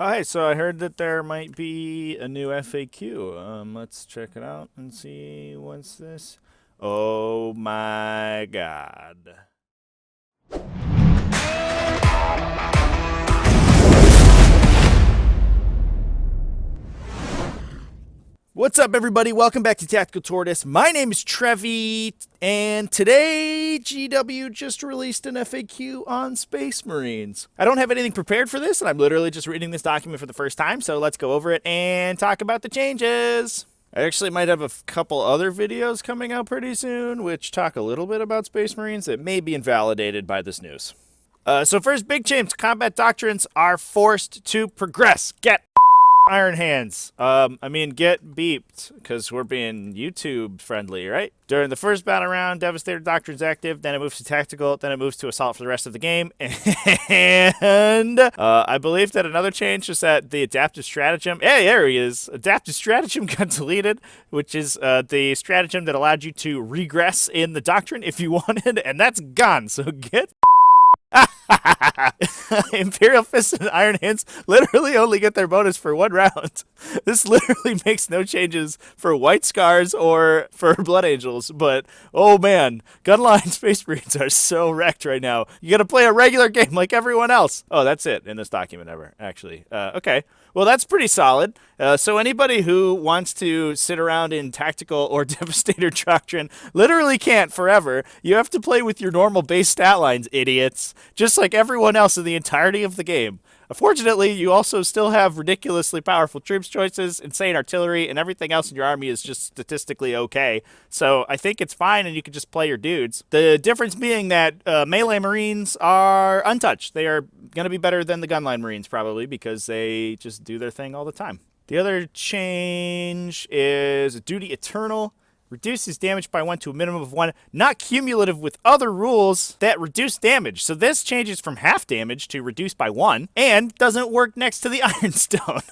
Oh, hey, so I heard that there might be a new FAQ. Let's check it out and see what's this. Oh my god. What's up, everybody? Welcome back to Tactical Tortoise. My name is Trevi, and today GW just released an FAQ on Space Marines. I don't have anything prepared for this, and I'm literally just reading this document for the first time, so let's go over it and talk about the changes. I actually might have a couple other videos coming out pretty soon, which talk a little bit about Space Marines that may be invalidated by this news. So first, big change. Combat doctrines are forced to progress. Get Iron Hands. Get beeped, because we're being YouTube friendly, right? During the first battle round, Devastator Doctrine's active, then it moves to Tactical, then it moves to Assault for the rest of the game, and I believe that another change is that the Adaptive Stratagem, hey, there he is, Adaptive Stratagem got deleted, which is the stratagem that allowed you to regress in the Doctrine if you wanted, and that's gone, so get Imperial Fists and Iron Hands literally only get their bonus for one round. This literally makes no changes for White Scars or for Blood Angels, but oh man, Gunline Space Marines are so wrecked right now. You gotta play a regular game like everyone else. Oh, that's it in this document ever, actually. Okay. Well, that's pretty solid. So anybody who wants to sit around in Tactical or Devastator Doctrine literally can't forever. You have to play with your normal base stat lines, idiots. Just like everyone else in the entirety of the game. Fortunately, you also still have ridiculously powerful troops choices, insane artillery, and everything else in your army is just statistically okay. So I think it's fine, and you can just play your dudes. The difference being that melee Marines are untouched. They are going to be better than the Gunline Marines, probably, because they just do their thing all the time. The other change is Duty Eternal. Reduces damage by 1 to a minimum of 1, not cumulative with other rules that reduce damage. So this changes from half damage to reduced by 1, and doesn't work next to the Ironstone.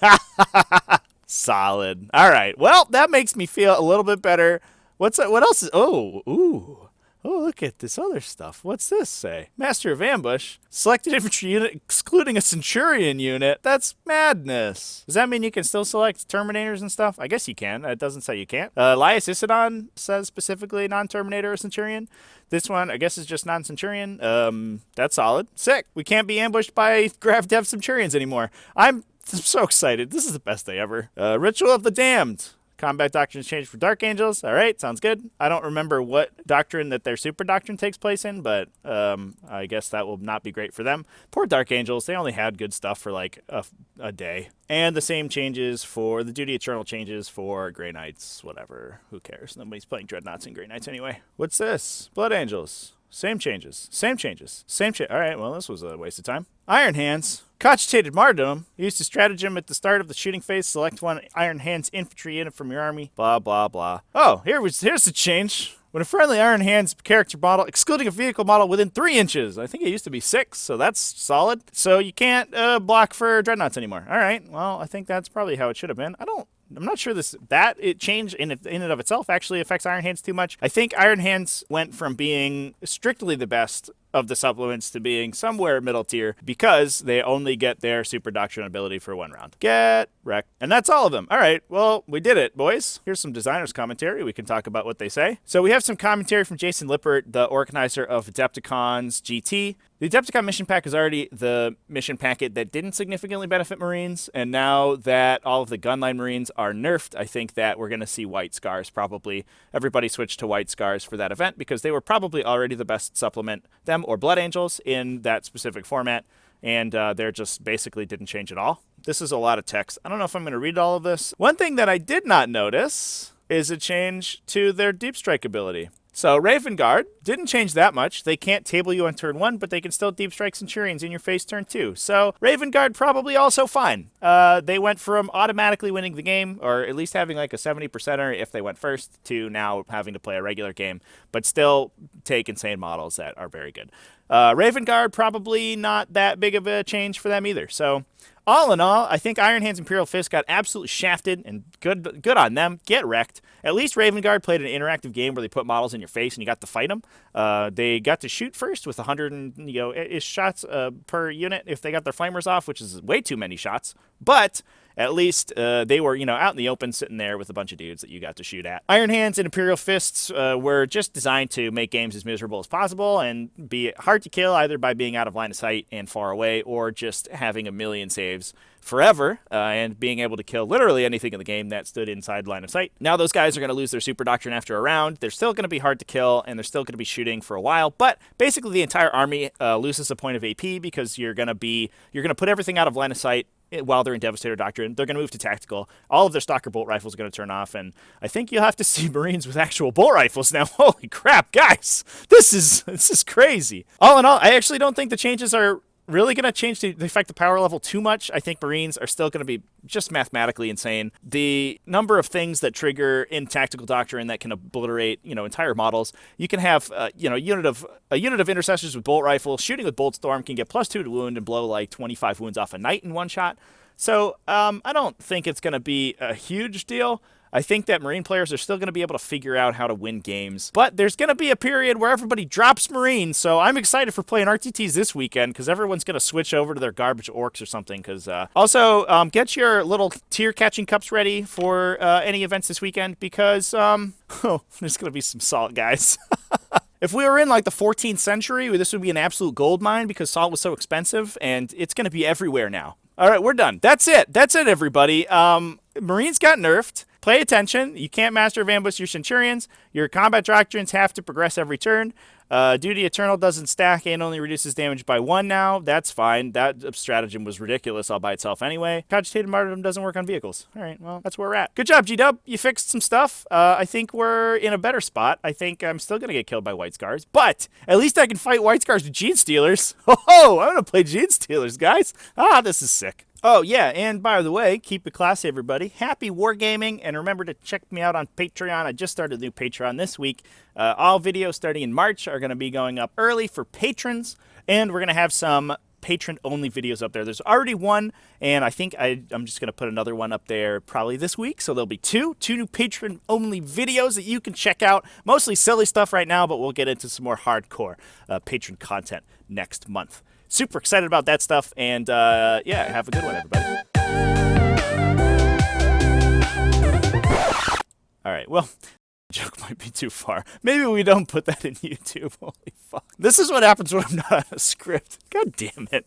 Solid. All right. Well, that makes me feel a little bit better. What else is... Oh, ooh. Oh, look at this other stuff. What's this say? Master of Ambush. Selected infantry unit excluding a Centurion unit. That's madness. Does that mean you can still select Terminators and stuff? I guess you can. It doesn't say you can't. Elias Isidon says specifically non-Terminator or Centurion. This one, I guess, is just non-Centurion. That's solid. Sick. We can't be ambushed by Grav Dev Centurions anymore. I'm so excited. This is the best day ever. Ritual of the Damned. Combat doctrines changed for Dark Angels. All right, sounds good. I don't remember what doctrine that their super doctrine takes place in, but I guess that will not be great for them. Poor Dark Angels. They only had good stuff for like a day. And the same changes for the Duty Eternal changes for Grey Knights, whatever. Who cares? Nobody's playing Dreadnoughts and Grey Knights anyway. What's this? Blood Angels. Same changes. All right, well, this was a waste of time. Iron Hands. Cogitated Martyrdom. Use the stratagem at the start of the shooting phase. Select one Iron Hands infantry unit from your army. Blah, blah, blah. Oh, here's the change. When a friendly Iron Hands character model, excluding a vehicle model within 3 inches. I think it used to be 6, so that's solid. So you can't block for Dreadnoughts anymore. All right, well, I think that's probably how it should have been. I'm not sure that change in and of itself actually affects Iron Hands too much. I think Iron Hands went from being strictly the best of the supplements to being somewhere middle tier because they only get their super doctrine ability for 1 round. Get wrecked. And that's all of them. All right, well, we did it, boys. Here's some designers' commentary. We can talk about what they say. So we have some commentary from Jason Lippert, the organizer of Adepticons GT. The Adepticon mission pack is already the mission packet that didn't significantly benefit Marines, and now that all of the Gunline Marines are nerfed, I think that we're going to see White Scars probably. Everybody switched to White Scars for that event because they were probably already the best supplement, them or Blood Angels, in that specific format, and they're just basically didn't change at all. This is a lot of text. I don't know if I'm going to read all of this. One thing that I did not notice is a change to their Deep Strike ability. So Raven Guard didn't change that much. They can't table you on turn 1, but they can still Deep Strike Centurions in your face turn 2. So Raven Guard probably also fine. They went from automatically winning the game, or at least having like a 70%er if they went first, to now having to play a regular game, but still take insane models that are very good. Raven Guard, probably not that big of a change for them either. So all in all, I think Iron Hands Imperial Fist got absolutely shafted, and good on them. Get wrecked. At least Raven Guard played an interactive game where they put models in your face and you got to fight them. They got to shoot first with 100 ish shots per unit if they got their flamers off, which is way too many shots. But at least they were, out in the open, sitting there with a bunch of dudes that you got to shoot at. Iron Hands and Imperial Fists were just designed to make games as miserable as possible and be hard to kill, either by being out of line of sight and far away, or just having a million saves forever and being able to kill literally anything in the game that stood inside line of sight. Now those guys are going to lose their super doctrine after a round. They're still going to be hard to kill, and they're still going to be shooting for a while, but basically the entire army loses a point of AP because you're going to put everything out of line of sight while they're in Devastator Doctrine. They're going to move to tactical. All of their Stalker bolt rifles are going to turn off, and I think you'll have to see Marines with actual bolt rifles now. Holy crap, guys! This is crazy. All in all, I actually don't think the changes are really going to change to affect the power level too much. I think Marines are still going to be just mathematically insane. The number of things that trigger in Tactical Doctrine that can obliterate, entire models. You can have, a unit of intercessors with bolt rifle shooting with bolt storm can get +2 to wound and blow like 25 wounds off a knight in one shot. So I don't think it's going to be a huge deal. I think that Marine players are still going to be able to figure out how to win games. But there's going to be a period where everybody drops Marines, so I'm excited for playing RTTs this weekend because everyone's going to switch over to their garbage orcs or something. Also, get your little tier catching cups ready for any events this weekend because there's going to be some salt, guys. If we were in like the 14th century, this would be an absolute gold mine because salt was so expensive, and it's going to be everywhere now. All right, we're done. That's it, everybody. Marines got nerfed. Pay attention. You can't master of ambush your Centurions. Your combat doctrines have to progress every turn. Duty Eternal doesn't stack and only reduces damage by 1 now. That's fine. That stratagem was ridiculous all by itself anyway. Cogitated Martyrdom doesn't work on vehicles. All right, well, that's where we're at. Good job, G-Dub. You fixed some stuff. I think we're in a better spot. I think I'm still going to get killed by White Scars, but at least I can fight White Scars with Gene Stealers. Oh, I'm going to play Gene Stealers, guys. This is sick. Oh, yeah, and by the way, keep it classy, everybody. Happy wargaming, and remember to check me out on Patreon. I just started a new Patreon this week. All videos starting in March are going to be going up early for patrons, and we're going to have some patron-only videos up there. There's already one, and I think I'm just going to put another one up there probably this week, so there'll be two new patron-only videos that you can check out. Mostly silly stuff right now, but we'll get into some more hardcore patron content next month. Super excited about that stuff, and yeah, have a good one, everybody. All right, well, the joke might be too far. Maybe we don't put that in YouTube. Holy fuck. This is what happens when I'm not on a script. God damn it.